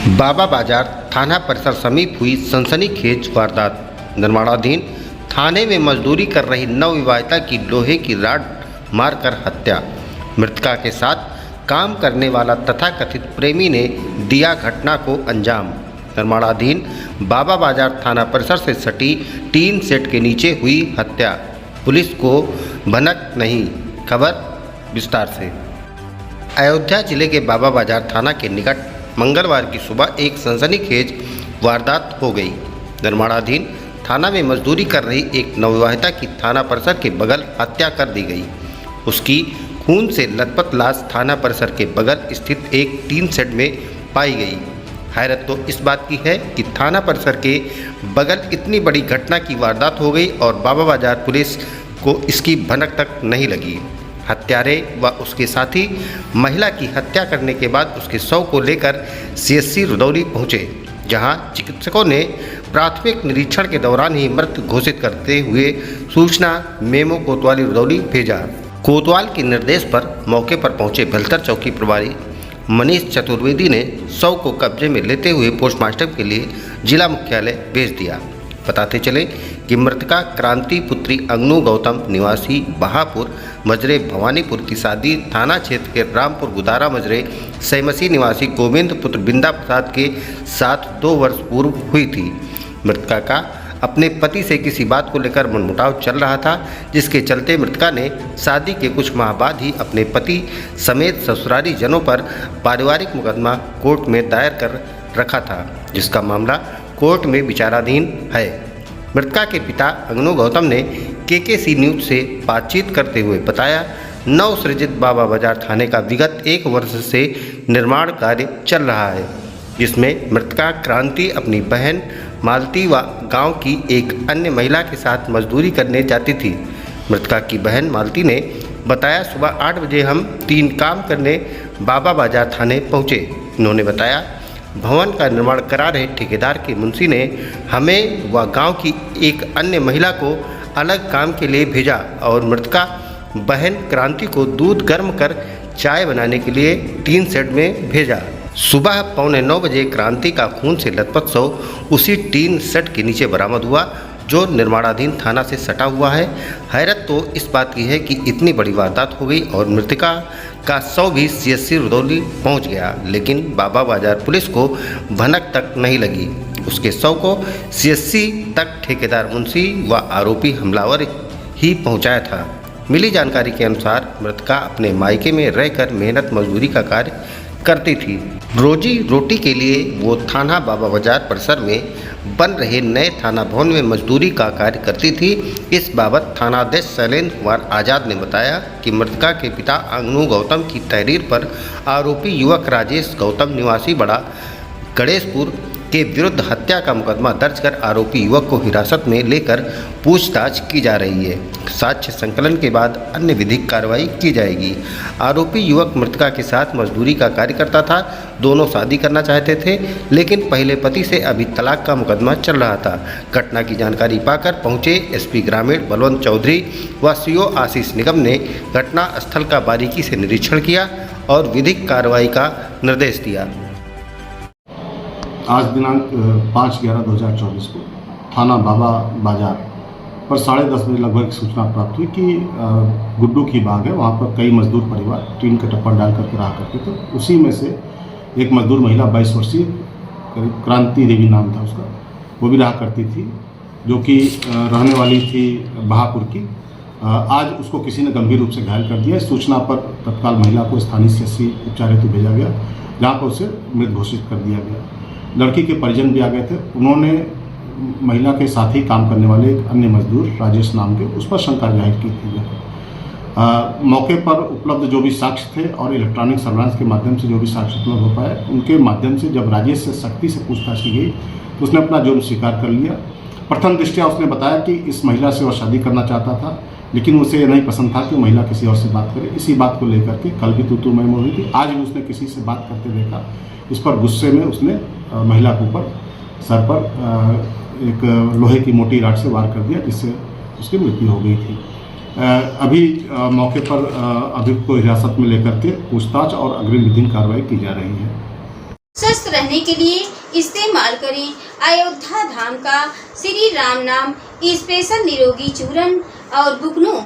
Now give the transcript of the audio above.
बाबा बाजार थाना परिसर समीप हुई सनसनीखेज वारदात। निर्माणाधीन थाने में मजदूरी कर रही नवविवाहिता की लोहे की राड मारकर हत्या। मृतका के साथ काम करने वाला तथाकथित प्रेमी ने दिया घटना को अंजाम। निर्माणाधीन बाबा बाजार थाना परिसर से सटी टीन सेट के नीचे हुई हत्या। पुलिस को भनक नहीं। खबर विस्तार से। अयोध्या जिले के बाबा बाजार थाना के निकट मंगलवार की सुबह एक सनसनीखेज वारदात हो गई। निर्माणाधीन थाना में मजदूरी कर रही एक नवविवाहिता की थाना परिसर के बगल हत्या कर दी गई। उसकी खून से लथपथ लाश थाना परिसर के बगल स्थित एक टीन शेड में पाई गई। हैरत तो इस बात की है कि थाना परिसर के बगल इतनी बड़ी घटना की वारदात हो गई और बाबा बाजार पुलिस को इसकी भनक तक नहीं लगी। हत्यारे व उसके साथी महिला की हत्या करने के बाद उसके शव को लेकर सीएचसी रुदौली पहुंचे, जहां चिकित्सकों ने प्राथमिक निरीक्षण के दौरान ही मृत घोषित करते हुए सूचना मेमो कोतवाली रुदौली भेजा। कोतवाल के निर्देश पर मौके पर पहुंचे बेलतर चौकी प्रभारी मनीष चतुर्वेदी ने शव को कब्जे में लेते हुए पोस्टमार्टम के लिए जिला मुख्यालय भेज दिया। बताते चले कि मृतका क्रांति पुत्री अंगनू गौतम निवासी बहापुर मजरे भवानीपुर की शादी थाना क्षेत्र के रामपुर गुदारा मजरे सैमसी निवासी गोविंद पुत्र बिंदा प्रसाद के साथ 2 वर्ष पूर्व हुई थी। मृतका का अपने पति से किसी बात को लेकर मनमुटाव चल रहा था, जिसके चलते मृतका ने शादी के कुछ माह बाद ही अपने पति समेत ससुराली जनों पर पारिवारिक मुकदमा कोर्ट में दायर कर रखा था, जिसका मामला कोर्ट में विचाराधीन है। मृतका के पिता अंगनू गौतम ने केकेसी न्यूज से बातचीत करते हुए बताया, नवसृजित बाबा बाजार थाने का विगत 1 वर्ष से निर्माण कार्य चल रहा है, जिसमें मृतका क्रांति अपनी बहन मालती व गांव की एक अन्य महिला के साथ मजदूरी करने जाती थी। मृतका की बहन मालती ने बताया, सुबह 8 बजे हम 3 काम करने बाबा बाजार थाने पहुँचे। उन्होंने बताया, भवन का निर्माण करा रहे ठेकेदार के मुंशी ने हमें व गांव की एक अन्य महिला को अलग काम के लिए भेजा और मृतका बहन क्रांति को दूध गर्म कर चाय बनाने के लिए टीन शेड में भेजा। सुबह 8:45 बजे क्रांति का खून से लथपथ शव उसी टीन शेड के नीचे बरामद हुआ, जो निर्माणाधीन थाना से सटा हुआ है। हैरत तो इस बात की है कि इतनी बड़ी वारदात हो गई और मृतका का शव भी सीएचसी रुदौली पहुंच गया, लेकिन बाबा बाजार पुलिस को भनक तक नहीं लगी। उसके शव को सीएचसी तक ठेकेदार मुंशी व आरोपी हमलावर ही पहुंचाया था। मिली जानकारी के अनुसार मृतका अपने मायके में रहकर मेहनत मजदूरी का कार्य करती थी। रोजी रोटी के लिए वो थाना बाबा बाजार परिसर में बन रहे नए थाना भवन में मजदूरी का कार्य करती थी। इस बाबत थानाध्यक्ष शैलेंद्र कुमार आज़ाद ने बताया कि मृतका के पिता अंगनू गौतम की तहरीर पर आरोपी युवक राजेश गौतम निवासी बड़ा गणेशपुर के विरुद्ध हत्या का मुकदमा दर्ज कर आरोपी युवक को हिरासत में लेकर पूछताछ की जा रही है। साक्ष्य संकलन के बाद अन्य विधिक कार्रवाई की जाएगी। आरोपी युवक मृतका के साथ मजदूरी का कार्य करता था। दोनों शादी करना चाहते थे, लेकिन पहले पति से अभी तलाक का मुकदमा चल रहा था। घटना की जानकारी पाकर पहुंचे एसपी ग्रामीण बलवंत चौधरी व सीओ आशीष निगम ने घटना स्थल का बारीकी से निरीक्षण किया और विधिक कार्रवाई का निर्देश दिया। आज दिनांक 5/11/2024 को थाना बाबा बाजार पर 10:30 बजे लगभग सूचना प्राप्त हुई कि गुड्डू की बाग है, वहाँ पर कई मजदूर परिवार टीन के टप्पर डाल करके रहा करते थे। उसी में से एक मजदूर महिला 22 वर्षीय क्रांति देवी नाम था उसका, वो भी रहा करती थी, जो कि रहने वाली थी बहापुर की। आज उसको किसी ने गंभीर रूप से घायल कर दिया। सूचना पर तत्काल महिला को स्थानीय सीएचसी उपचार हेतु भेजा गया, जहाँ पर उसे मृत घोषित कर दिया गया। लड़की के परिजन भी आ गए थे। उन्होंने महिला के साथ ही काम करने वाले एक अन्य मजदूर राजेश नाम के, उस पर शंका जाहिर की थी। मौके पर उपलब्ध जो भी साक्ष्य थे और इलेक्ट्रॉनिक सर्वेलेंस के माध्यम से जो भी साक्ष्य उपलब्ध हो पाए, उनके माध्यम से जब राजेश से सख्ती से पूछताछ की गई तो उसने अपना जुर्म स्वीकार कर लिया। प्रथम दृष्टया उसने बताया कि इस महिला से वह शादी करना चाहता था, लेकिन उसे ये नहीं पसंद था कि महिला किसी और से बात करे। इसी बात को लेकर के कल भी तू मैं हुई थी, आज भी उसने किसी से बात करते देखा। इस पर गुस्से में उसने महिला के ऊपर सर पर एक लोहे की मोटी राड से वार कर दिया, जिससे उसकी मृत्यु हो गई थी। अभी मौके पर अभियुक्त को हिरासत में लेकर के पूछताछ और अग्रिम विधिक कार्रवाई की जा रही है। स्वस्थ रहने के लिए इस्तेमाल करें अयोध्या धाम का श्री राम नाम स्पेशल निरोगी चूर्ण और बुकनों।